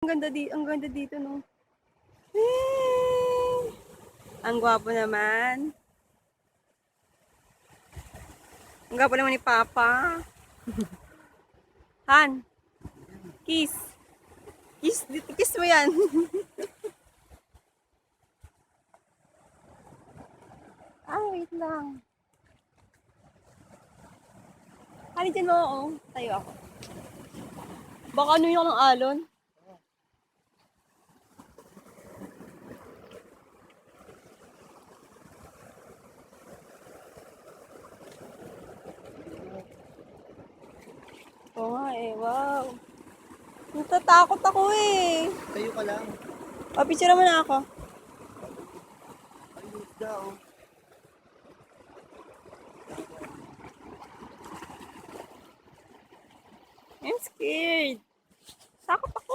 Ang ganda dito, no? Eh, ang gwapo naman. Ang gwapo naman ni Papa. Han, kiss. Kiss, kiss mo yan. Wait lang. Halin dyan mo, oh. Tayo ako. Baka ano yung ng alon? Oo nga eh, wow. Natatakot ako eh. Tayo ka lang. Picture mo na ako. Ayos daw. I'm scared. Takot ako.